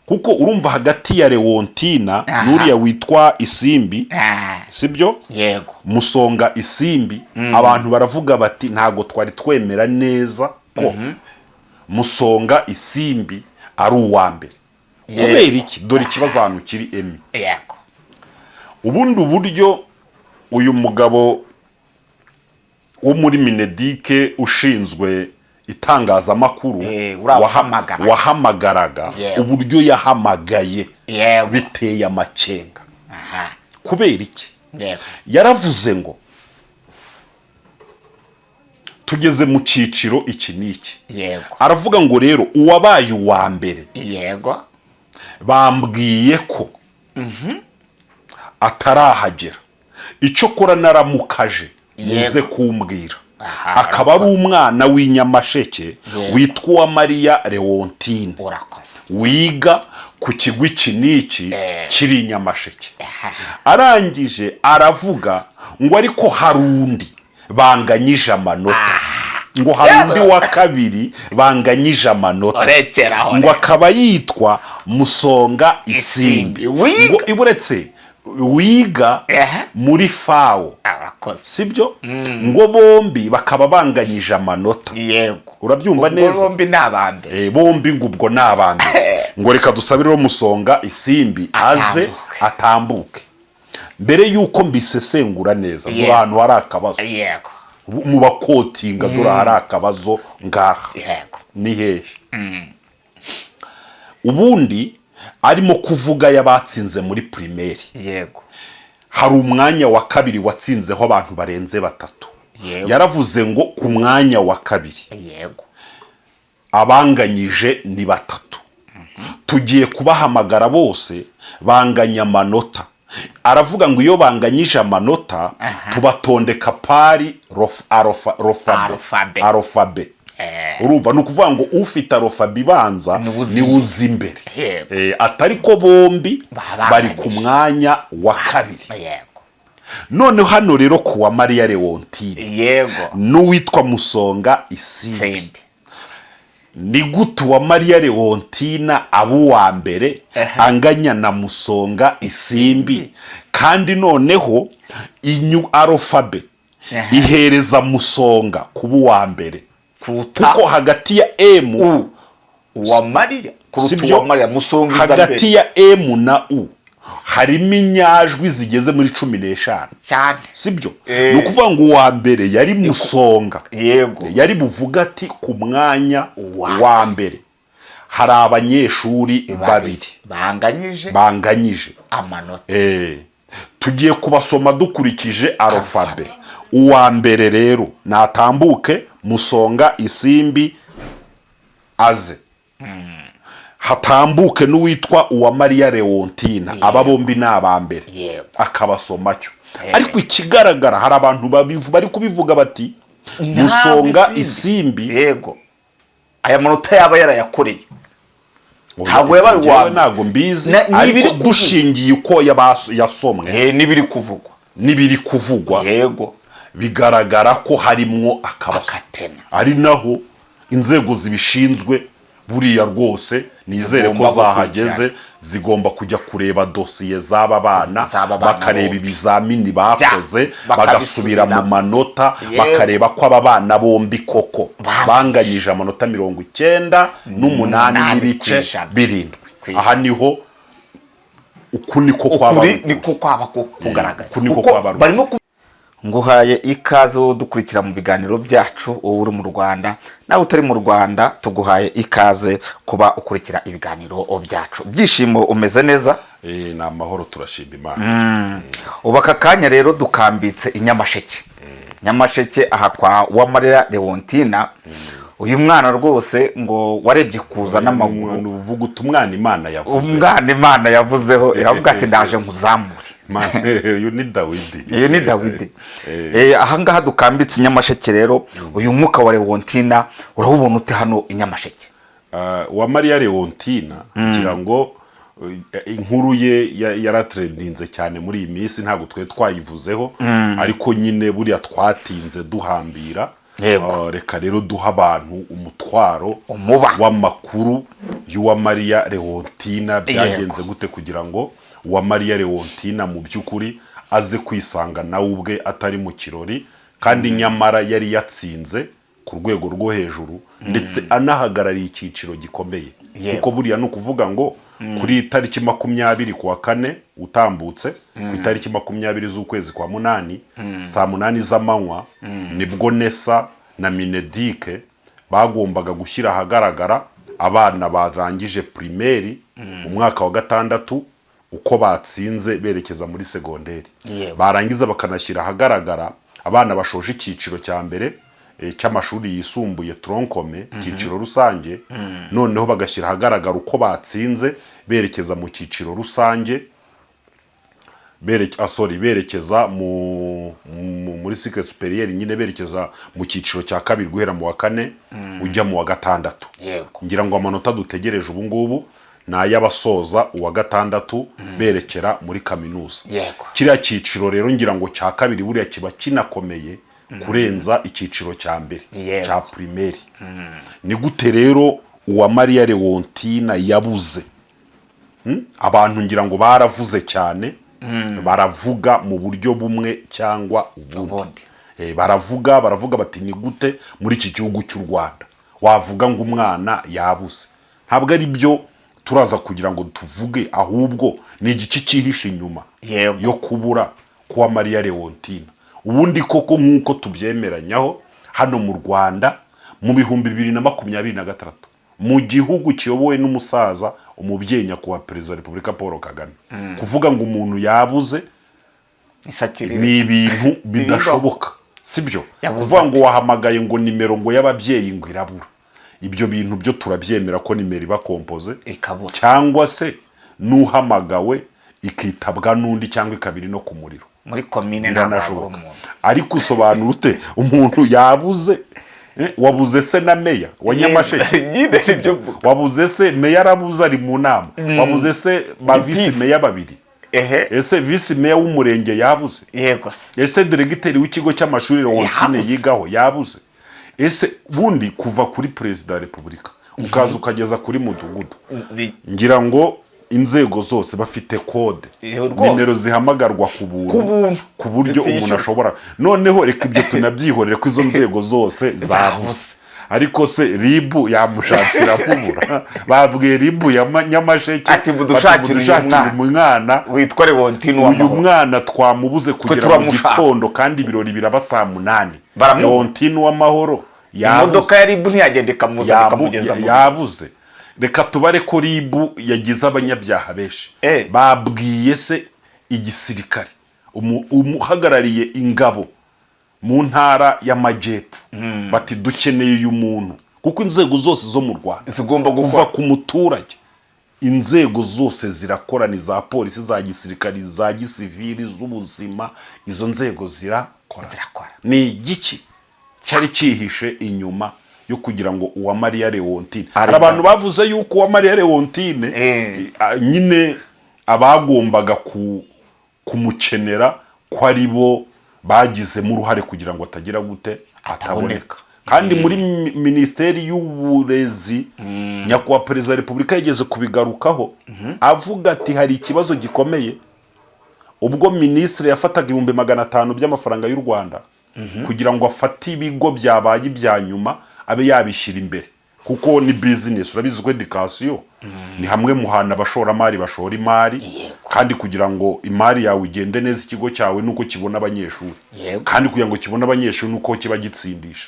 kuko urumva hagati ya Leontina n'uriya witwa Isimbi sibyo yego Musonga Isimbi abantu baravuga bati ntago twari twemera neza ko Musonga Isimbi ari uwa mbere kubera iki dore ikibazo hano kiri Emi yego ubundi uburyo uyu mugabo wo muri Minedike ushinzwe itangazamakuru wahamagaraga uburyo yahamagaye biteye amacenga kubera iki yaravuze ngo tugeze mu ciciro iki niki aravuga ngo rero uwabaye uwa mbere yego bambwiye ko atarahagera icyo kora naramukaje muze kumbwira akaba ari umwana w'inyamasheke witwa Mariya Leontine wiga ku kigo iki niki kiri Nyamasheke arangije aravuga ngo ariko harundi banganyije amanota ngo harundi wa kabiri banganyije amanota ngo akaba yitwa Musonga Isimbi ngo iburetse wiga muri FAO sibyo ngo bombi bakaba banganyije amanota yego urabyumva neza bombi nabambe bombi ngubwo nabambe ngo reka dusabire Musonga Isimbi aze atambuke mbere yuko mbisesengura neza dore ahantu hari akabazo yego mu bakotinga dore hari akabazo ngaha ni hehe ubundi arimo kuvuga yabatsinze muri primaire yego hari umwanya wa kabiri watsinzeho abantu barenze batatu yaravuze ngo ku mwanya wa kabiri yego abanganyije ni batatu tugiye kubahamagara bose banganya amanota aravuga ngo iyo banganyije amanota tubatondeka pari arofabe urumva ni ukuvuga ngo ufite arofabe ibanza ni uzi imbere atari ko bombi bari ku mwanya wa kabiri noneho hano rero kuwa Mariya Leontine yego n'uwitwa Musonga Isimbi ni gute wa Mariya Leontine abo wa mbere anganya na Musonga Isimbi kandi noneho arofabe ihereza Musonga kuba wa mbere kuko hagati ya M wa Mariya kuruta wa Mariya Musonga hagati ya M na U harimo inyajwi zigeze muri 15 cyane sibyo no kuvuga ngo wa mbere yari Musonga yego yari buvuga ati ku mwanya wa mbere hari abanyeshuri babiri banganyije amanota tugiye kubasoma dukurikije arofabe uwa mbere rero natambuke Musonga Isimbi aze hatambuke n'uwitwa uwa Mariya Leontine aba bombi nabambere akabasoma cyo ariko ikigaragara hari abantu bari kubivuga bati Musonga Isimbi yego aya manota yaba yarayakoreye ntabwo yabaye wa ntabwo mbizi ariko dushingiye uko yasomwe nibiri kuvugwa yego bigaragara ko harimwo akabazo ari naho inzego zibishinzwe buriya rwose nizere ko zahageze zigomba kujya kureba dosiye z'aba bana bakareba ibizamini bakoze bagasubira mu manota bakareba ko aba bana bombi koko banganyije amanota 98 n'ibice 7 aha niho uku niko kwaba kugaragara nguhaye ikaze dukurikira mu biganiro byacu wowe uri mu Rwanda nawe utari mu Rwanda tuguhaye ikaze kuba ukurikira ibiganiro byacu byishimo umeze neza ni amahoro turashima Imana ubaka kanya rero dukambitse inyamasheke Nyamasheke aha kwa wa Mariya Leontine uyu mwana rwose ngo warebye kuza n'amaguru uvuga utumwana Imana yavuze umwana Imana yavuzeho iravuga ati ndaje nkuzamure uyu ni Dawidi aha ngaha dukambitse Nyamasheke rero uyu mwuka wa Leontine urabubona ute hano Nyamasheke wa Mariya Leontine kugira ngo inkuru ye yaratrendinze cyane muri iyi minsi ntabwo twayivuzeho ariko nyine buriya twatinze duhambira reka rero duha abantu umutwaro w'amakuru y'Uwamariya Leontina byagenze gute kugira ngo Uwamariya Leontina mu by'ukuri aze kwisanga nawe ubwe atari mu kirori kandi nyamara yari yatsinze ku rwego rwo hejuru ndetse anahagarariye icyiciro gikomeye kuko buriya ni ukuvuga ngo kuri tariki 20 kuwa kane utambutse ku itariki 20 z'ukwezi kwa munani saa 8 z'amanywa nibwo Nesa na Minedike bagombaga gushyira ahagaragara abana barangije primaire umwaka wa gatandatu uko batsinze berekeza muri segonderi barangiza bakanashyira ahagaragara abana bashoje icyiciro cya mbere cy'amashuri yisumbuye tronkome icyiciro rusange noneho bagashyira ahagaragara uko batsinze berekeza mu cyiciro rusange berekeza muri cycle superieur nyine berekeza mu cyiciro cya kabiri guhera mu wa kane ujya mu wa gatandatu ngira ngo amanota dutegereje ubu ngubu n'ay'abasoza uwa gatandatu berekera muri kaminuza kiriya cyiciro rero ngira ngo cya kabiri buriya kiba kinakomeye kurenza icyiciro cya mbere cya primaire ni gute rero Uwamariya Leontina yabuze abantu ngira ngo baravuze cyane baravuga mu buryo bumwe cyangwa ubundi baravuga bati ni gute muri iki gihugu cy'u Rwanda wavuga ngo umwana yabuze ntabwo ari byo turaza kugira ngo tuvuge ahubwo ni igice cyihishe inyuma yo kubura kwa Uwamariya Leontina ubundi koko nk'uko tubyemeranyaho hano mu Rwanda mu 2023 mu gihugu kiyobowe n'umusaza umubyeyi nyakubahwa perezida wa Repubulika Paul Kagame kuvuga ngo umuntu yabuze ni ibintu bidashoboka sibyo kuvuga ngo wahamagaye ngo nimero ngo y'ababyeyi ngo irabura ibyo bintu byo turabyemera ko nimero iba kompoze cyangwa se nuhamagawe ikitabwa n'undi cyangwa ikabiri no ku muriro muri komine biranashoboka ariko usobanura ute umuntu yabuze wabuze se na meya wa Nyamasheke wabuze se meya arabuze ari mu nama wabuze se ba vice meya babiri ese vice meya w'umurenge yabuze ese diregiteri w'ikigo cy'amashuri Leontine yigaho yabuze ese bundi kuva kuri perezida wa Repubulika ukaza ukageza kuri mudugudu ngira ngo inzego zose bafite kode nimero zihamagarwa ku buryo umuntu ashobora noneho reka ibyo tunabyihorere ko izo nzego zose zabuze ariko se ribu yamushakira kubura babwiye ribu ya Nyamasheke ati mudushakira umwana witwa Leontina uyu mwana twamubuze kugera mu gitondo kandi ibirori biraba saa 8 Leontina w'amahoro imodoka ya ribu ntiyagendeka muzamugeza yabuze reka tubare ko ribu yagize abanyabyaha benshi babwiye se igisirikare umuhagarariye ingabo mu ntara y'Amajyepfo bati dukeneye uyu muntu kuko inzego zose zo mu Rwanda zigomba kuva ku muturage inzego zose zirakorana za polisi za gisirikare za gisivili z'ubuzima izo nzego zirakora ni igiki cyari cyihishe inyuma yo kugira ngo Uwamariya Leontina abantu bavuze yuko Uwamariya Leontine nyine abagombaga kumukenera ko ari bo bagizemo uruhare kugira ngo atagira gute ataboneka kandi muri Minisiteri y'Uburezi nyakubahwa perezida wa Repubulika yageze kubigarukaho avuga ati hari ikibazo gikomeye ubwo minisitiri yafataga 500 by'amafaranga y'u Rwanda kugira ngo afate ibigo byabaye ibya nyuma abe yabishyira imbere kuko ni business urabizi ko education ni hamwe mu hana abashoramari bashora imari kandi kugira ngo imari yawe igende neza ikigo cyawe nuko kibona abanyeshuri kandi kugira ngo kibone abanyeshuri nuko kiba gitsindisha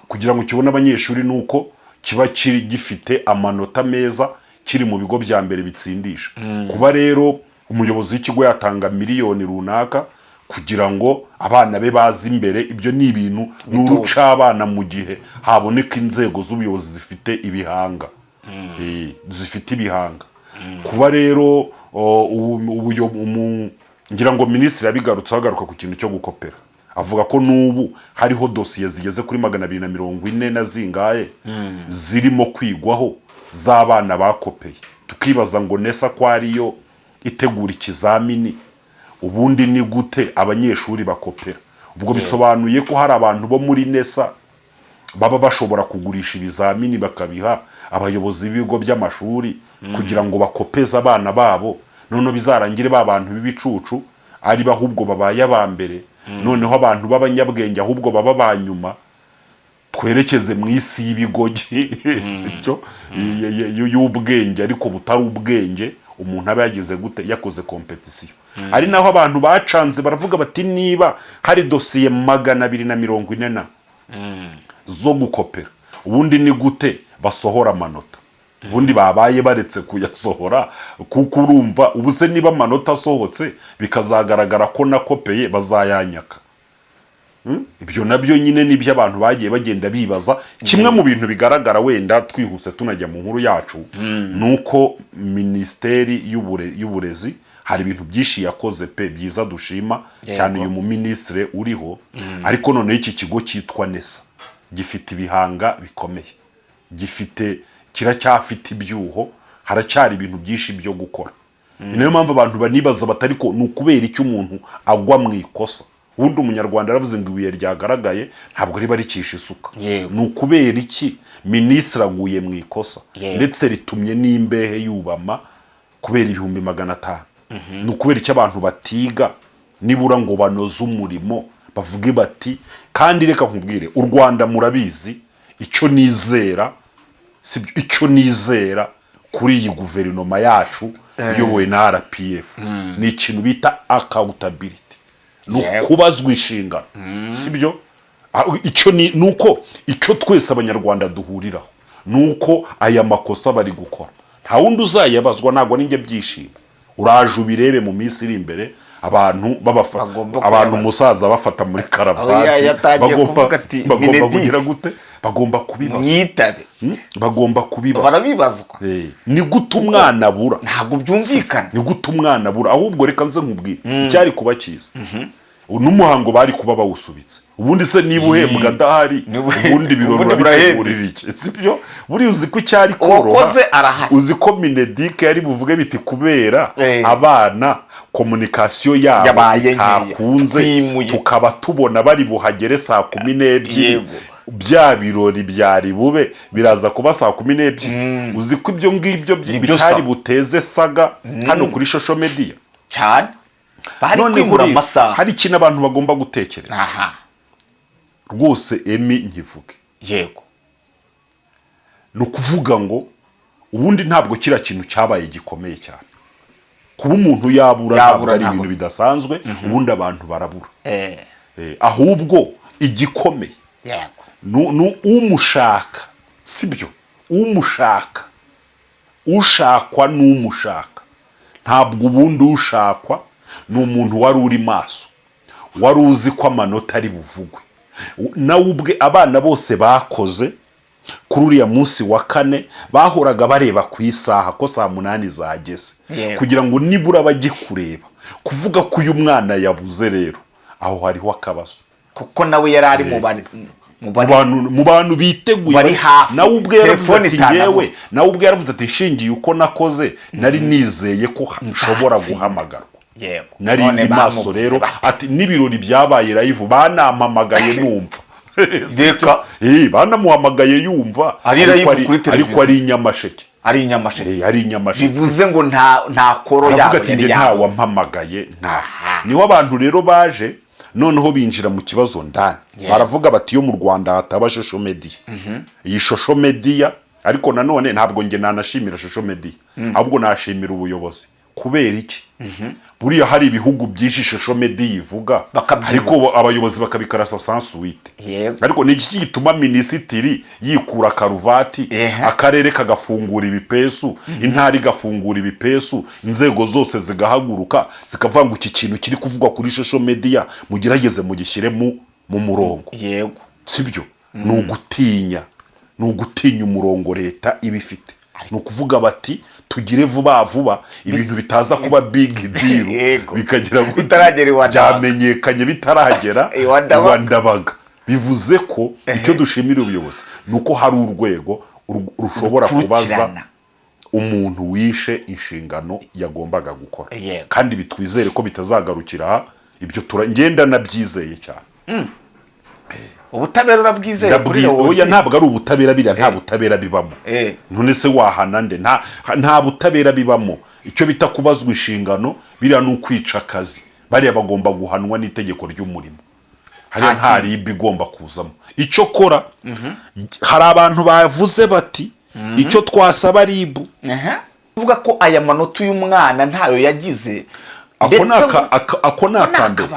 kugira ngo kibone abanyeshuri nuko kiba kiri gifite amanota meza kiri mu bigo bya mbere bitsindisha kuba rero umuyobozi w'ikigo yatanga miliyoni runaka kugira ngo abana be bazi imbere ibyo ni ibintu n'uruca abana mu gihe haboneka inzego z'ubuyobozi zifite ibihanga zifite ibihanga kuba rero ngira ngo minisitiri yabigarutse agaruka ku kintu cyo gukopera avuga ko n'ubu hariho dosiye zigeze kuri 240 na zingaye zirimo kwigwaho z'abana bakopeye tukibaza ngo Nesa ko ariyo itegura ikizamini ubundi ni gute abanyeshuri bakopera ubwo bisobanuye ko hari abantu bo muri Nesa baba bashobora kugurisha ibizamini bakabiha abayobozi b'ibigo by'amashuri kugira ngo bakopeze abana babo, none bizarangire ba bantu b'ibicucu ari bahubwo babaye aba mbere, noneho abantu b'abanyabwenge ahubwo baba ba nyuma, twerekeze mu isi y'ibigogi sibyo y'ubwenge ariko butari ubwenge. Umuntu aba yagize gute, yakoze competition. Ari naho abantu bacanze baravuga bati niba hari dosiye 240 zo gukopera, ubundi ni gute basohora amanota? Ubundi babaye baretse kuyasohora, kuko urumva ubuse niba amanota asohotse bikazagaragara ko nakopeye bazayanyaka. Ibyo nabyo nyine nibyo abantu bagiye bagenda bibaza. Kimwe mu bintu bigaragara, wenda twihuse tunajya mu nkuru yacu, nuko Minisiteri y'Uburezi hari ibintu byinshi yakoze pe byiza dushima cyane uyu mu ministre uriho, ariko none iki kigo cyitwa NESA gifite ibihanga bikomeye, kiracyafite ibyuho, haracyari ibintu byinshi byo gukora. Niyo mpamvu abantu banibaza batari ko ni ukubera icyo umuntu agwa mu ikosa. Ubundi umunyarwanda yaravuze ngo ibuye ryagaragaye ntabwo riba rikisha isuka. Ni ukubera iki minisitiri aguye mu ikosa ndetse ritumye n'imbehe yubama kubera 500,000? Ni ukubera icyo abantu batiga nibura ngo banoze umurimo bavuge bati. Kandi reka nkubwire, u Rwanda murabizi icyo nizera kuri iyi guverinoma yacu iyobowe na RPF ni ikintu bita accountability, kubazwa inshingano, sibyo? Nuko icyo twese abanyarwanda duhuriraho nuko aya makosa bari gukora nta wundi uzayabazwa, ntabwo ninjye byishimo. Uraje ubirebe mu minsi iri imbere abantu umusaza bafata muri karavati bagomba kugira gute, bagomba kubibazwa, bagomba kubibazwa, barabibazwa. Ni gute umwana abura? Ntabwo byumvikana. Ni gute umwana abura? Ahubwo reka nze nkubwire icyari kuba cyiza, n'umuhango bari kuba bawusubitse. Ubundi se niba uhembwa adahari, ubundi birori urabitegurira iki? Sibyo? Buri uzi ko cyari koroha, uzi ko Minedike yari buvuge biti kubera abana communication yabo takunze, tukaba tubona bari buhagere saa 12, bya birori byari bube biraza kuba saa 12. Uzi ko ibyo ngibyo bitari buteze saga hano kuri social media cyane. None hari ikintu abantu bagomba gutekereza rwose. Emi nkivuge yego, ni ukuvuga ngo ubundi ntabwo kira kintu cyabaye gikomeye cyane. Kuba umuntu yabura ntabwo ari ibintu bidasanzwe, ubundi abantu barabura. Ahubwo igikomeye umushaka, sibyo? Umushaka, ushakwa n'umushaka. Ntabwo ubundi ushakwa ni umuntu wari uri maso, wari uzi ko amanota ari buvugwe. Nawe ubwe abana bose bakoze kuri uriya munsi wa 4 bahoraga bareba ku isaha ko saa 8 zageze, kugira ngo nibura bajye kureba. Kuvuga ko uyu mwana yabuze rero aho hariho akabazo, kuko nawe yari ari mu bantu biteguye. Nawe ubwe yaravuze ati nshingiye uko nakoze nari nizeye ko nshobora guhamagarwa. Nari ndi maso rero, ati n'ibirori byabaye live banampamagaye numva. Banamuhamagaye yumva ariko ari Nyamasheke. Bivuze ngo nta koro yabo yari wampamagaye. Niho abantu rero baje noneho binjira mu kibazo ndani. Baravuga bati yo mu Rwanda hataba social media. Iyi social media ariko nanone ntabwo nge nanashimira social media, ahubwo nashimira ubuyobozi. Kubera iki? Buriya hari ibihugu byinshi social media ivuga, ariko abayobozi bakabikarasa sans suite. Ariko ni iki gituma minisitiri yikura karuvati, akarere kagafungura ibipesu, intari gafungura ibipesu, inzego zose zigahaguruka zikavuga ngo iki kintu kiri kuvugwa kuri social media mugerageze mugishyire mu murongo? Sibyo? Ni ugutinya umurongo leta ibifite. Ni ukuvuga bati tugire vuba ibintu bitaza kuba big deal bikagira byamenyekanye bitaragera Rwandabaga. Bivuze ko icyo dushimira ubuyobozi nuko hari urwego rushobora kubaza umuntu wishe inshingano yagombaga gukora, kandi bitwizere ko bitazagarukira ibyo ngenda nabyizeye cyane. ubutabera urabwizeye kuri Leontine? Oya, ntabwo ari ubutabera, biriya nta butabera bibamo. None se wahana nde? Nta butabera bibamo. Icyo bita kubazwa inshingano, biriya ni ukwica akazi. Bariya bagomba guhanwa n'itegeko ry'umurimo. Hariya nta ribi igomba kuzamo. Icyo kora, hari abantu bavuze bati icyo twasaba ribu, uvuga ko aya manota y'umwana ntayo yagize. Ako ni akambere.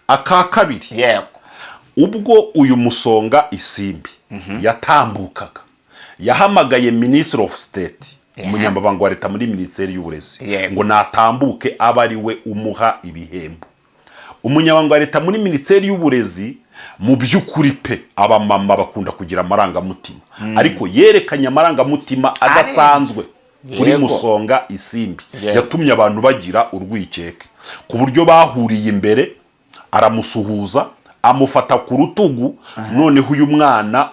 Aka kabiri, ubwo uyu Musonga Isimbi yatambukaga, yahamagaye Minister of State, umunyamabanga wa leta muri Minisiteri y'Uburezi, ngo natambuke aba ari we umuha ibihembo. Umunyamabanga wa leta muri Minisiteri y'Uburezi mu by'ukuri pe abamama bakunda kugira amarangamutima, ariko yerekanye amarangamutima adasanzwe kuri Musonga Isimbi, yatumye abantu bagira urwikeke ku buryo bahuriye imbere, aramusuhuza, amufata ku rutugu. Noneho uyu mwana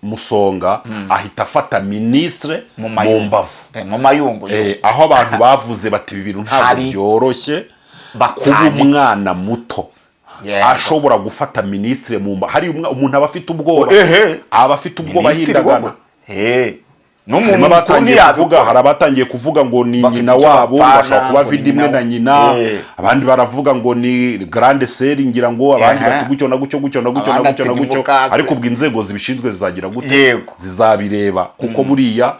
Musonga ahita afata ministre mu mbavu, aho abantu bavuze bati ibi bintu ntabwo byoroshye kuba umwana muto ashobora gufata ministre mu mbavu. Hari umuntu aba afite ubwoba, hindagana. N'umuntu hari abatangiye kuvuga ngo ni nyina wabo, bashaka kuba vidi imwe na nyina, abandi baravuga ngo ni grande sœur, ngira ngo abandi bati gucyo na gucyo, ariko ubwo inzego zibishinzwe zizagira gute, zizabireba, kuko buriya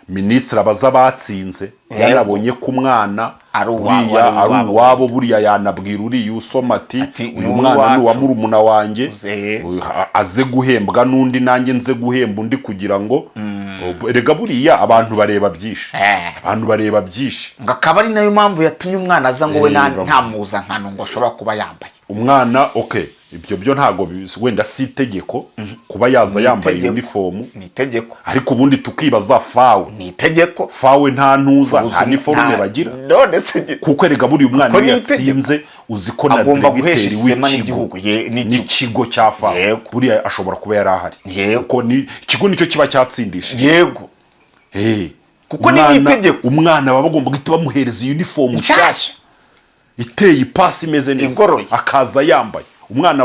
ministre abaza batsinze yanabonye ku mwana buriya ari uwabo, buriya yanabwira uriya usoma ati uyu mwana ni uwa murumuna wanjye, aze guhembwa n'undi, nanjye nze guhemba undi, kugira ngo erega buriya abantu bareba byinshi, ngo akaba ari nayo mpamvu yatumye umwana aza ngo we nta muzankano ngo ashobora kuba yambaye umwana. Ibyo byo ntago wenda si itegeko kuba yaza yambaye uniform, ni itegeko, ariko ubundi tukibaza fawe, ni itegeko, fawe nta ntuza, nta uniforme bagira, kuko erega buri umwana yatsinze uzi ko na diregiteri w'ikigo cya fawe buriya ashobora kuba yari ahari, kuko ni ikigo nicyo kiba cyatsindishije. Kuko ni itegeko, umwana baba bagomba guhita bamuhereza uniform nshyashya iteye ipasi imeze neza, akaza yambaye. Umwana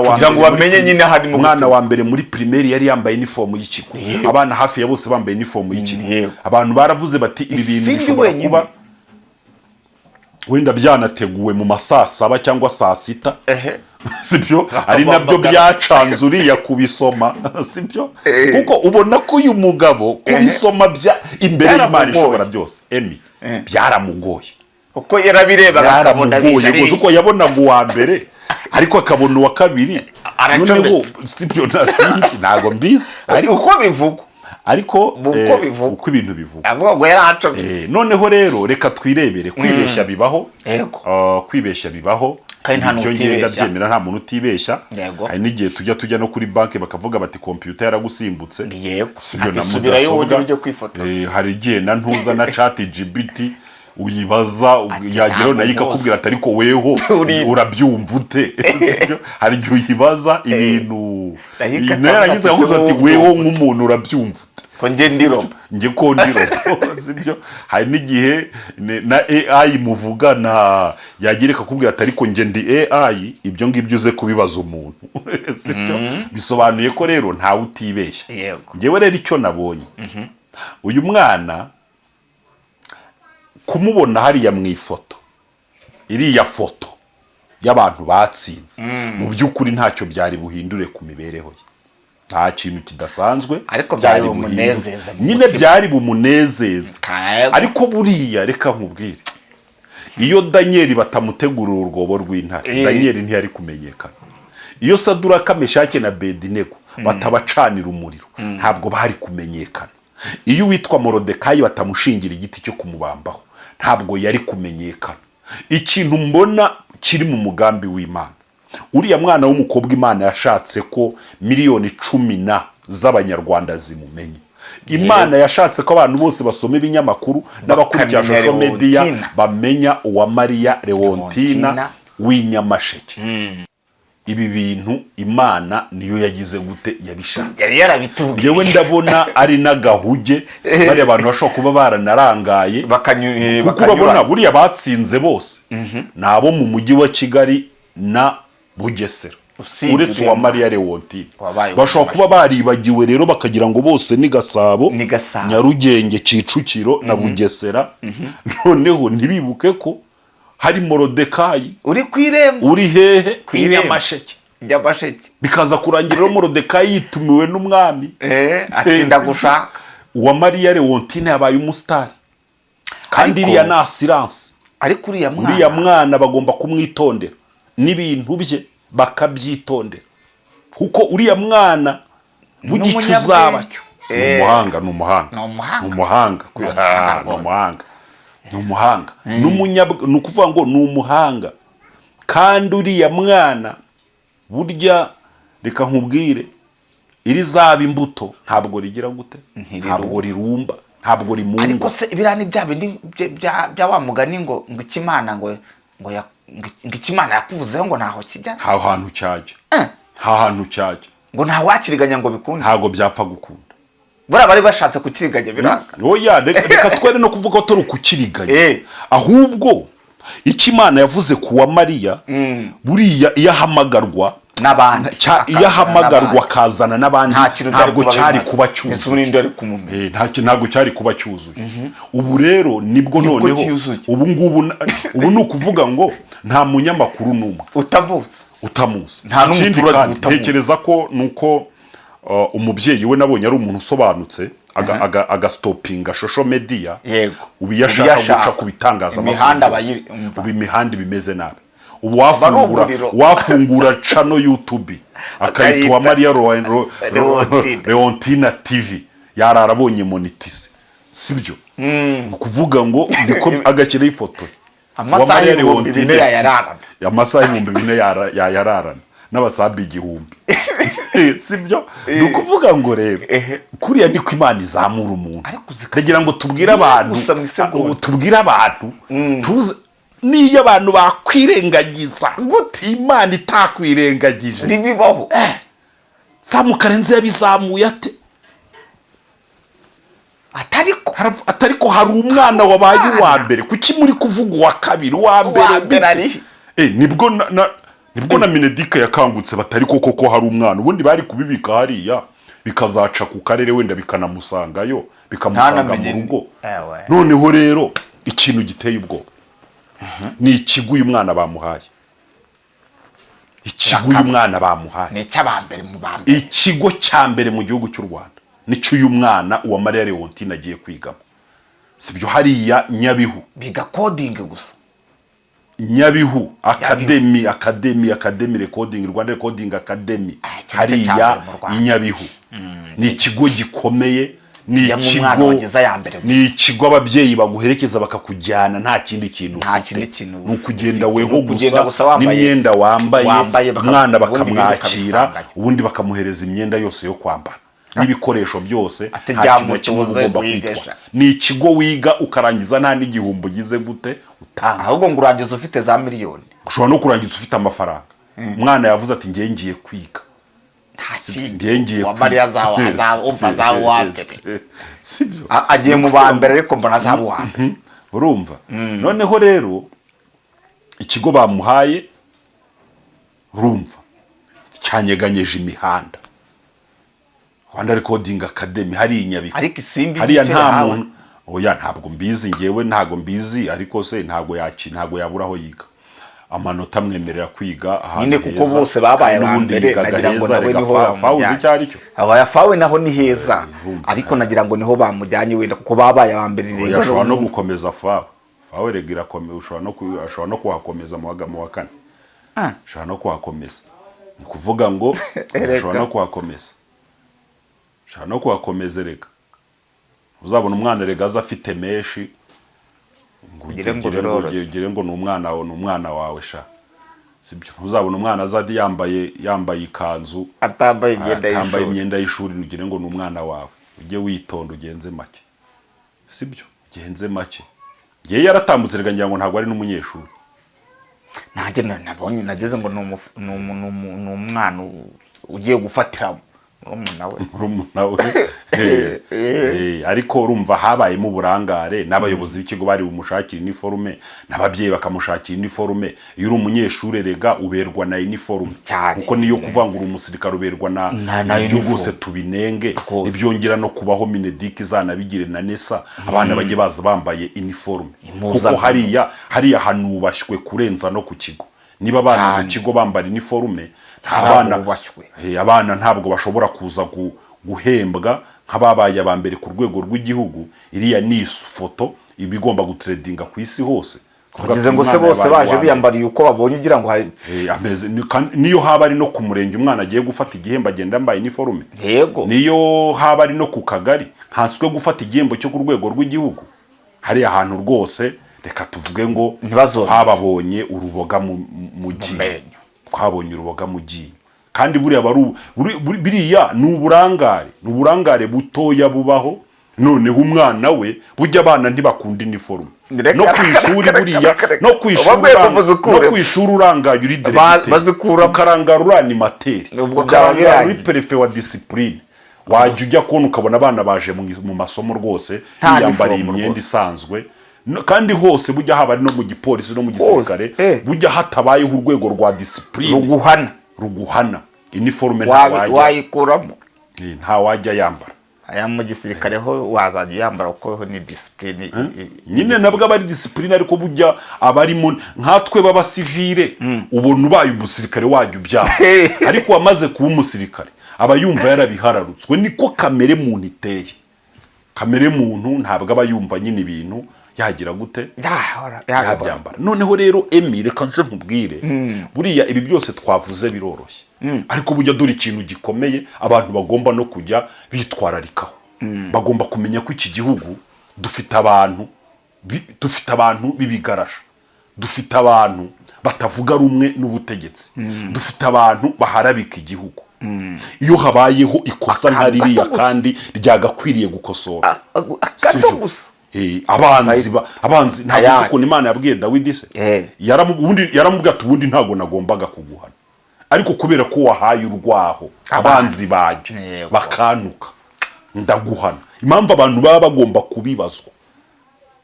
wa mbere muri primaire yari yambaye uniform y'ikigo, abana hafi ya bose bambaye uniform y'ikigo. Abantu baravuze bati ibi bintu bishobora kuba wenda byanateguwe mu masaa 7 cyangwa saa 6, sibyo? Ari nabyo byacanze uriya kubisoma, sibyo? Kuko ubona ko uyu mugabo kubisoma imbere y'Imana ishobora byose, byaramugoye, uko yarabirebaga akabona bije, uko yabonaga uwa mbere ariko akabona uwa kabiri, noneho sibyo, nasinzi ntago mbizi, ariko uko bivugwa, uko ibintu bivugwa, avuga yaracomye. Noneho rero reka twirebere, kwibeshya bibaho, kwibeshya bibaho, ibyo ngenda byemera, nta muntu utibeshya. Hari n'igihe tujya no kuri banki bakavuga bati computer yaragusimbutse, sibyo, na mudasobwa, hari igihe na ntuza na chat GPT uyibaza yageraho nayo ikakubwira ati ariko weho urabyumva ute, sibyo? Hari igihe uyibaza ibintu yaragize avuze ati weho nk'umuntu urabyumva ko nge ndiroba, sibyo? Hari n'igihe na AI muvugana yagira ikakubwira ati ariko nge ndi AI, ibyo ngibyo uze kubibaza umuntu, sibyo? Bisobanuye ko rero ntawe utibeshya. Ngewe rero icyo nabonye, uyu mwana kumubona hariya mu ifoto, iriya foto y'abantu batsinze, mu by'ukuri ntacyo byari buhindure ku mibereho ye, nta kintu kidasanzwe, ariko byari bumunezeza, nyine byari bumunezeza. Ariko buriya reka nkubwire, iyo Daniel batamutegurira urwobo rw'intare, Daniel ntiyari kumenyekana. Iyo Saduraka, Meshake na Abedinego batabacanira umuriro, ntabwo bari kumenyekana. Iyo witwa Morodekayi batamushingira igiti cyo kumubambaho, ntabwo yari kumenyekana. Ikintu mbona kiri mu mugambi w'Imana, uriya mwana w'umukobwa Imana yashatse ko miliyoni 10 z'abanyarwanda zimumenye. Imana yashatse ko abantu bose basoma ibinyamakuru n'abakurikira social media bamenya uwa Maria Leontina w'inyamasheke. Ibi bintu Imana niyo yagize gute yabishatse, yari yarabitubwiye. Yewe ndabona ari nagahuge, bari abantu bashobora kuba baranarangaye, kuko urabona buriya batsinze bose nabo mu mujyi wa Kigali na Bugesera. uretse uwa Mariya Leontine. Bashobora kuba baribagiwe rero bakagira ngo bose ni Gasabo, Nyarugenge, Kicukiro na Bugesera. Noneho ntibibuke ko hari Morodekayi uri kwirembo, uri hehe Inyamasheke. Bikaza kurangira rero Morodekayi yitumiwe n'umwami atinda gushaka. Uwa Mariya Leontine yabaye umusitari, kandi iriya na assurance. Ariko uriya mwana bagomba kumwitondera n'ibintu bye bakabyitondera, kuko uriya mwana bugicu uzabacyo. Ni ukuvuga ngo ni umuhanga. Kandi uriya mwana burya reka nkubwire, iri zaba imbuto ntabwo rigira gute, ntabwo rirumba, ntabwo rimunga. Ariko se ibirani bya bindi bya wa mugani ngo ikimana ngo ikimana yakuvuzeho ngo ntaho kijya, nta hantu cyajya, nta hantu cyajya, ngo nta wakiriganya ngo bikunde, ntabwo byapfa gukunda. Bora bari bashatse kukiriganya biranga. Oya, reka twere no kuvuga ko turi kukiriganya. Ahubwo ikimana yavuze kuwa Mariya, buriya iyahamagarwa n'abandi, iyahamagarwa kazana n'abandi, ntabwo cyari kuba cyuzuye. Ntabwo cyari kuba cyuzuye. Ubu rero nibwo noneho ubu ni ukuvuga ngo nta munyamakuru n'umwe utamuzi. Ntekereza ko nuko umubyeyi we nabonye ari umuntu usobanutse, agastopinga social media. Ubu yashaka guca ku bitangazamakuru, ubu imihanda bimeze nabi. Ubu wafungura channel YouTube akayitwa Mariya Leontine TV, yararabonye monetize, sibyo? Kuvuga ngo niko agakira ifoto amasaha y'ibihumbi 4 yayararana n'abasabi 1000. Sibyo? Nukuvuga ngo rero kuriya niko Imana izamura umuntu. Ndagira ngo tubwire abantu tuze niyo abantu bakwirengagiza gute Imana itakwirengagije nibibaho. Samukarenze yabizamuye ate? Atariko hari umwana wabaye uwa mbere, kuki muri kuvuga uwa kabiri, uwa mbere nibwo na Minedika yakangutse batari koko hari umwana. Ubundi bari kubibika hariya bikazaca ku karere, wenda bikanamusangayo, bikamusanga mu rugo. Noneho rero ikintu giteye ubwoba ni ikigo uyu mwana bamuhaye. Ni cy'abambere mu bambere. Ikigo cyambere mu gihugu cy'u Rwanda nico uyu mwana uwa Mariya Leontine agiye kwigamo. Sibyo hariya Nyabihu biga coding gusa. Nyabihu Academy Recording, Rwanda Recording Academy hariya Nyabihu. Ni ikigo gikomeye, ni ikigo ababyeyi baguherekeza bakakujyana, nta kindi kintu ukugenda weho gusa n'imyenda wambaye, umwana bakamwakira, ubundi bakamuhereza imyenda yose yo kwambara n'ibikoresho byose, nta kintu kimwe ugomba kwitwa. Ni ikigo wiga ukarangiza nta n'igihumbi ugize gute utanze, ahubwo ngo urangiza ufite za miliyoni. Ushobora no kurangiza ufite amafaranga. Umwana yavuze ati ngiye kwiga, Mariya sibyo agiye mu bambere, ariko mbona zabuhambe. Urumva? Noneho rero ikigo bamuhaye, urumva, cyanyeganyeje imihanda. Rwanda Recording Academy hari Nyabihu, hariya nta muntu. Oya, ntabwo mbizi ngewe, ntabwo mbizi, ariko se ntabwo yaburaho yiga. Amanota amwemerera kwiga ahandi, kuko bose babaye abambere. Nagira ngo nawe niho fauzi cyari cyo, abaya fawe naho ni heza, ariko nagira ngo niho bamujyanye wenda kuko babaye abambere. Rero ashobora no gukomeza fawe regira komeza, ushobora no kuhakomeza mu wa 4. Ushobora no kuhakomeza, ni kuvuga ngo ushobora no kuhakomeza, rega uzabona umwana rega aza afite meshi, ugire ngo ni umwana wawe sha, sibyo? Uzabona umwana azadi yambaye ikanzu, atambaye imyenda y'ishuri, ugire ngo ni umwana wawe. Ujye witonda, ugenze make, sibyo? Genze make. Ngiye yaratambutse rega ngira ngo ntabwo ari n'umunyeshuri. Nanjye nabonye nageze ngo ni umwana ugiye gufatira murumuna we ariko urumva habayemo uburangare n'abayobozi b'ikigo bari bumushakira iniforume n'ababyeyi bakamushakira iniforume. Iyo uri umunyeshuri rega uberwa na iniforume kuko niyo kuvangura umusirikare uberwa na ibyo bose tubinenge. Ibyongera no kubaho Mineduc izanabigire na NESA abana bajye baza bambaye iniforume kuko hariya hanubashywe kurenza no ku kigo. Niba abana mu kigo bambara iniforume abana ntabwo bashobora kuza guhembwa nk'ababaye aba mbere ku rwego rw'igihugu. Iriya ni ifoto ibigomba gutredinga ku isi hose kugeza ngo se bose baje biyambariye uko babonye ugira ngo niyo haba ari no ku murenge umwana agiye gufata igihembo agenda yambaye iniforume. Yego niyo haba ari no ku kagari ntaswe gufata igihembo cyo ku rwego rw'igihugu. Hariya hantu rwose reka tuvuge ngo hababonye uruboga mu gihe twabonye uruboga mu gihe kandi buriya ni uburangare butoya bubaho. Noneho umwana we burya abana ntibakunda iniforume no ku ishuri buriya no ku ishuri urangaye uri bazikura ukarangara uri animateri ukarangara uri perefe wa disipurine wajya ujya kubona ukabona abana baje mu masomo rwose yiyambariye imyenda isanzwe. Kandi hose bujya haba ari no mu gipolisi no mu gisirikare bujya hatabayeho urwego rwa discipline ruguhana iniforume wayikuramo nta wajya yambara. Aya mu gisirikare ho wazajya yambara uko ni discipline nyine nabwo abari discipline ariko bujya abarimo nkatwe baba civile ubona ubaye umusirikare wajya ubyamba ariko wamaze kuba umusirikare aba yumva yarabihararutswe. Niko kamere muntu iteye. Kamere muntu ntabwo aba yumva nyine ibintu yagira gute yabyambara. Noneho rero reka nze nkubwire buriya ibi byose twavuze biroroshye ariko bujya dore ikintu gikomeye abantu bagomba no kujya bitwararikaho. Bagomba kumenya ko iki gihugu dufite abantu b'ibigarasha, dufite abantu batavuga rumwe n'ubutegetsi, dufite abantu baharabika igihugu. Iyo habayeho ikosa nka ririya kandi ryagakwiriye gukosora abanzi ntabwo ukuntu Imana yabwiye Dawidi se yaramubwiye ati ubundi ntabwo nagombaga kuguhana ariko kubera ko wahaye urwaho abanzi baje bakanuka ndaguhana. Impamvu abantu baba bagomba kubibazwa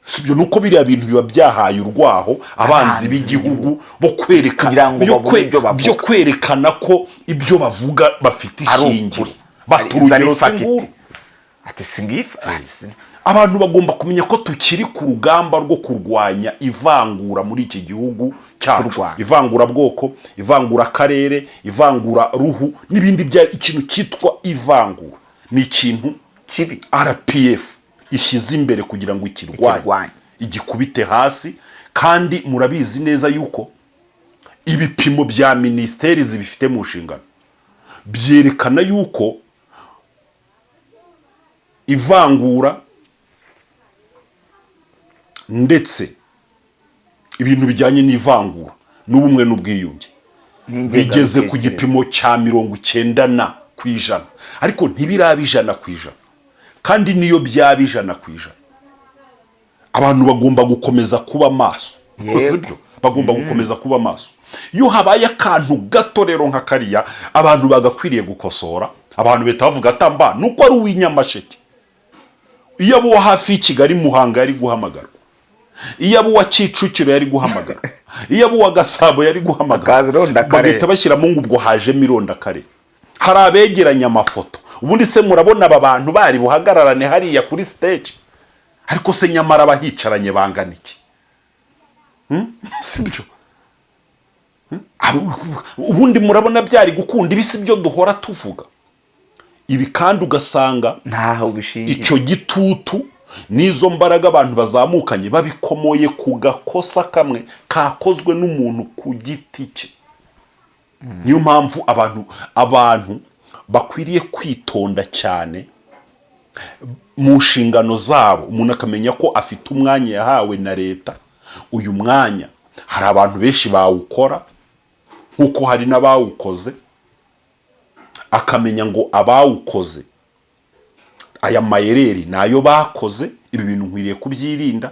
sibyo nuko biriya bintu biba byahaye urwaho abanzi b'igihugu bo kwerekana ko ibyo bavuga bafite ishingiro baturugero singuru. Abantu bagomba kumenya ko tukiri ku rugamba rwo kurwanya ivangura muri iki gihugu cyacu. Ivangura bwoko, ivangura karere, ivangura ruhu n'ibindi bya ikintu cyitwa ivangura ni ikintu kibi RPF ishyize imbere kugira ngo ikirwanye igikubite hasi. Kandi murabizi neza yuko ibipimo bya ministeri zibifite mu nshingano byerekana yuko ivangura ndetse ibintu bijyanye n'ivangura n'ubumwe n'ubwiyunge bigeze ku gipimo cya 90% ariko ntibiraba 100%. Kandi niyo byaba 100%, abantu bagomba gukomeza kuba maso. Sibyo bagomba gukomeza kuba maso. Iyo habaye akantu gato rero nka kariya abantu bagakwiriye gukosora. Abantu beta bavuga atamba nuko ari uw'inyamasheke. Iyo abo hafi Kigali Muhanga yari guhamagara, iyo abo wa Kicukiro yari guhamagara, iyo abo wa Gasabo yari guhamagara, bagahita bashyiramo ngo ubwo haje mironda kare. Hari abegeranya amafoto. Ubundi se murabona aba bantu bari buhagararane hariya kuri stage ariko se nyamara bahicaranye bangana iki? Sibyo ubundi murabona byari gukunda ibisi byo duhora tuvuga ibi kandi ugasanga ntaho bishingiye icyo gitutu nizo mbaraga abantu bazamukanye babikomoye ku gakosa kamwe kakozwe n'umuntu ku giti cye. Niyo mpamvu abantu bakwiriye kwitonda cyane mu nshingano zabo. Umuntu akamenya ko afite umwanya yahawe na leta. Uyu mwanya hari abantu benshi bawukora nkuko hari n'abawukoze, akamenya ngo abawukoze aya mayereri nayo bakoze, ibi bintu nkwiriye kubyirinda.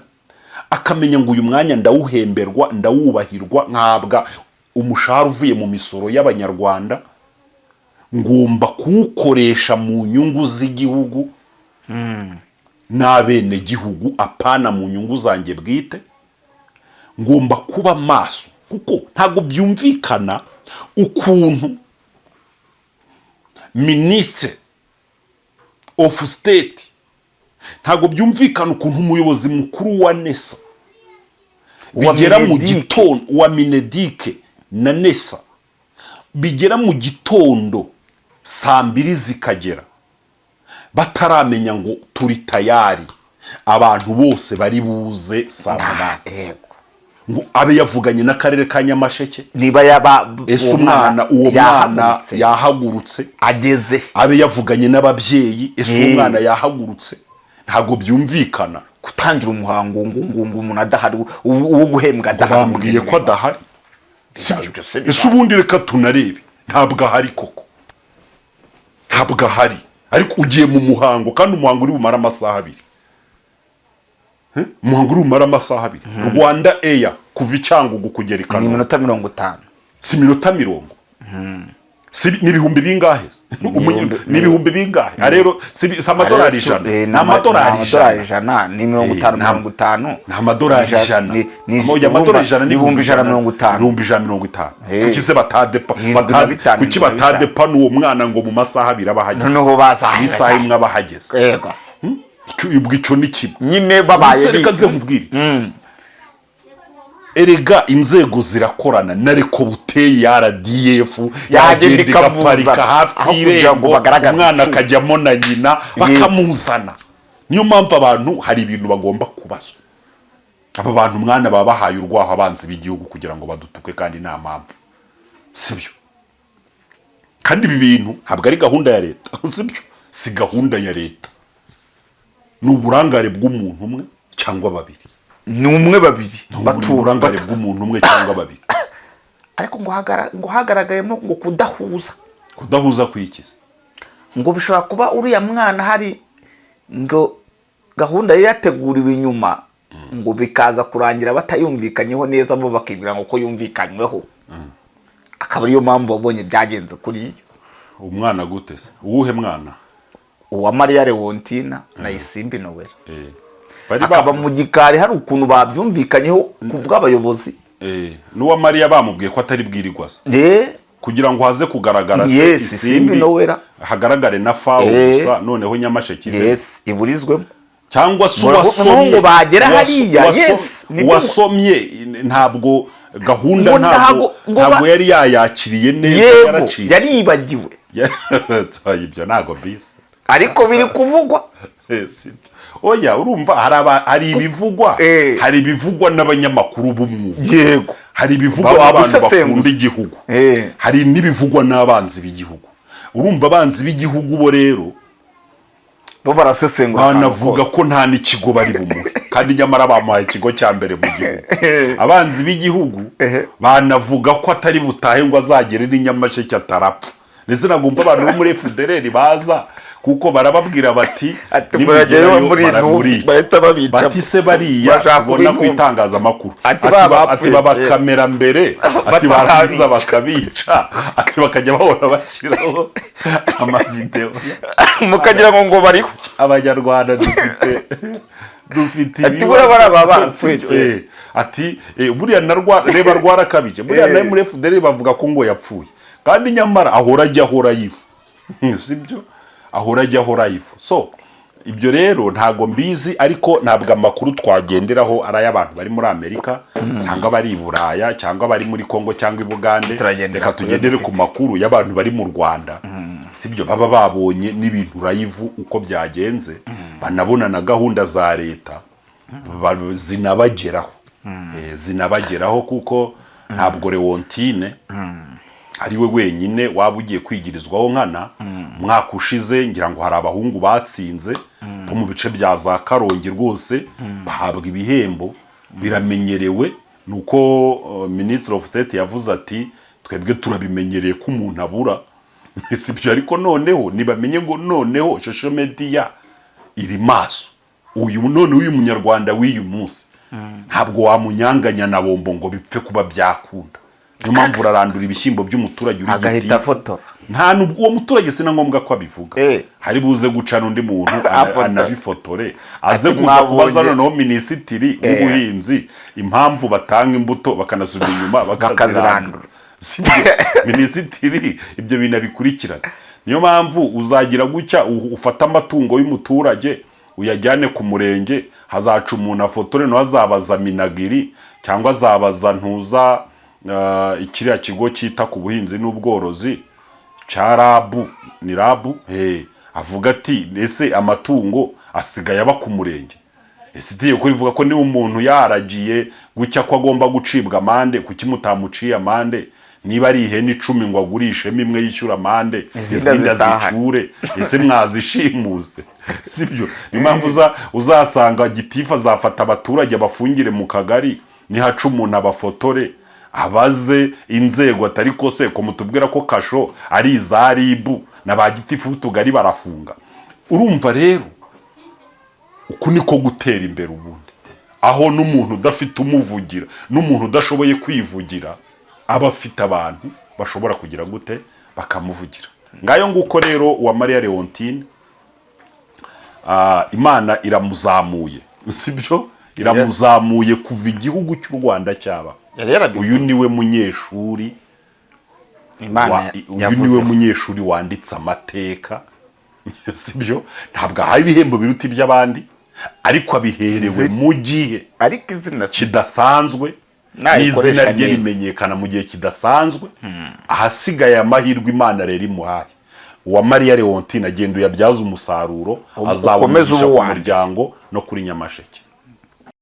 Akamenya ngo uyu mwanya ndawuhemberwa, ndawubahirwa, nkabwa umushahara uvuye mu misoro y'Abanyarwanda. ngomba kuwukoresha mu nyungu z'igihugu n'abenegihugu, apana mu nyungu zanjye bwite. Ngomba kuba maso, kuko ntabwo byumvikana ukuntu Ministre of State, ntabwo byumvikana ukuntu umuyobozi mukuru wa NESA bigera mu gitondo, wa Minedike na NESA bigera mu gitondo 2:00 zikagera bataramenya ngo turi tayari, abantu bose bari buze saa 8. Ngo abe yavuganye n'akarere ka Nyamasheke niba yaba umwana, uwo mwana yahagurutse ageze, abe yavuganye n'ababyeyi umwana yahagurutse. Ntabwo byumvikana gutangira umuhango ngo umuntu adahari, uwo guhembwa adahari. Bambwiye ko adahari. Ubundi reka tunarebe, ntabwo ahari koko, ntabwo ahari. Ariko ugiye mu muhango, kandi umuhango uri bumara amasaha 2. Umuhango uri bumara amasaha 2. Rwanda Air kuva Cyangugu kugera ni minota 50. Si minota 50. Si n'ibihumbi bingahe? N'ibihumbi bingahe? Rero si amadolari 100. N'amadolari 100 ni 50. N'amadolari 100. Moja amadolari 100 ni 150. Kukize batadepa, kuki batadepa n'uwo mwana ngo mu masaha 2 abahageze. Noneho bazaha isaha imwe abahageze. Yego. Ico ni kimwe. Nyine babaye reka nze nkubwire. Erega inzego zirakorana, nareko buteye ya RDF yagenda igaparika hafi y'irembo, umwana akajyamo na nyina bakamuzana. Niyo mpamvu abantu hari ibintu bagomba kubazwa. Aba bantu mwana baba bahaye urwaho abanzi b'igihugu kugira ngo badutuke, kandi nta mpamvu, sibyo? Kandi ibi bintu ntabwo ari gahunda ya leta, sibyo? Si gahunda ya leta, ni uburangare bw'umuntu umwe cyangwa babiri. Ni umwe babiri baturangare bw'umuntu umwe cyangwa babiri. Ariko ngo hagaragayemo ngo kudahuza kwikiza, ngo bishobora kuba uriya mwana hari ngo gahunda yateguriwe inyuma, ngo bikaza kurangira batayumvikanyeho neza, bo bakibwira ngo ko yumvikanyweho, akaba ariyo mpamvu wabonye byagenze kuri iyo. Umwana gute se? Uwuhe mwana? Uwa Maria Leontina na Isimbi Noel. Akaba mu gikari hari ukuntu babyumvikanyeho ku bw'abayobozi. N'uwa Maria bamubwiye ko atari bwirigwaza, kugira ngo haze kugaragara se Isimbi Noel, hagaragare na fawo gusa, noneho Nyamasheke iburizwemo. Cyangwa se uwasomye bagera hariya, uwasomye ntabwo gahunda, ntabwo yari yayakiriye neza, yaracitse, yaribagiwe. Ibyo ntabwo bise, ariko biri kuvugwa. Oya, urumva hari ibivugwa, hari ibivugwa n'abanyamakuru b'umwuga, yego, hari ibivugwa n'abantu bakunda igihugu, hari n'ibivugwa n'abanzi b'igihugu. Urumva abanzi b'igihugu bo rero bo barasesengura, banavuga ko nta n'ikigo bari bumuhe, kandi nyamara bamuhaye ikigo cya mbere mu gihugu. Abanzi b'igihugu banavuga ko atari butahe ngo azagere ni Nyamasheke atarapfa. Ndetse nagomba abantu bo muri FDLR baza, kuko barababwira bati nimugerayo muri bahita babica, bati se bariya ubona ku itangazamakuru, ati babakamera mbere, ati barangiza bakabica, ati bakajya bahora bashyiraho amavideo, mukagira ngo bariho. Abanyarwanda dufite ati buriya barabaswetse, ati buriya reba rwarakabije, buriya nawe muri FDLR bavuga ko ngo yapfuye, kandi nyamara ahora yifu, sibyo? Ahora yifu. So ibyo rero ntago mbizi, ariko ntabwo amakuru twagenderaho ari ay'abantu bari muri Amerika cyangwa bari i Buraya cyangwa bari muri Kongo cyangwa i Bugande. Reka tugendere ku makuru y'abantu bari mu Rwanda, sibyo? Baba babonye n'ibintu live uko byagenze, banabona na gahunda za leta zinabageraho, kuko ntabwo Leontine ari we wenyine waba ugiye kwigirizwaho nkana. Mwaka ushize ngira ngo hari abahungu batsinze bo mu bice bya za Karongi rwose bahabwa ibihembo, biramenyerewe. Nuko Minister of State yavuze ati twebwe turabimenyereye ko umuntu abura, sibyo? Ariko noneho nibamenye ngo noneho social media iri maso, uyu munyarwanda w'uyu munsi ntabwo wamunyanganya na bombo ngo bipfe kuba byakunda. Niyo mpamvu urarandura ibishyimbo by'umuturage uri agahita foto, nta nubwo uwo muturage sina ngombwa ko abivuga, hari buze guca n'undi muntu anabifotore aze kuza kubaza noneho minisitiri w'ubuhinzi impamvu batanga imbuto bakanasubira inyuma bakazirandura. Minisitiri ibyo bintu abikurikirana. Niyo mpamvu uzagira gutya ufata amatungo y'umuturage uyajyane ku murenge, hazaca umuntu afotore no azabaza Minagiri cyangwa azabaza ntuza ikiriya kigo cyita ku buhinzi n'ubworozi cha rabu, ni rabu, avuga ati ese amatungo asigaye aba ku murenge, ese itegeko rivuga ko niba umuntu yaragiye gucya ko agomba gucibwa amande, kuki mutamuciye amande? Niba ari ihene 10 ngo agurishemo imwe yishyura amande, izindi azicure, ese mwazishimuse? Sibyo? Niyo mpamvu uzasanga gitifu azafata abaturage abafungire mu kagari, nihaca umuntu abafotore abaze inzego atari ko se ko mutubwira ko kasho ari za ribu na ba gitifu b'utugari barafunga. Urumva rero uku niko gutera imbere ubundi, aho n'umuntu udafite umuvugira, n'umuntu udashoboye kwivugira aba afite abantu bashobora kugira gute bakamuvugira. Ngayo nguko rero uwa Maria Leontine Imana iramuzamuye, sibyo? Iramuzamuye kuva igihugu cy'u Rwanda cyaba. Uyu niwe munyeshuri, uyu niwe munyeshuri wanditse amateka, sibyo? Ntabwo ahaye ibihembo biruta iby'abandi, ariko abiherewe mu gihe ariko izina kidasanzwe, n'izina rye rimenyekana mu gihe kidasanzwe. Ahasigaye amahirwe Imana rero imuhaye. Uwa Maria Leontine agenda uyabyaza umusaruro, azabumisha ku muryango no kuri Nyamasheke.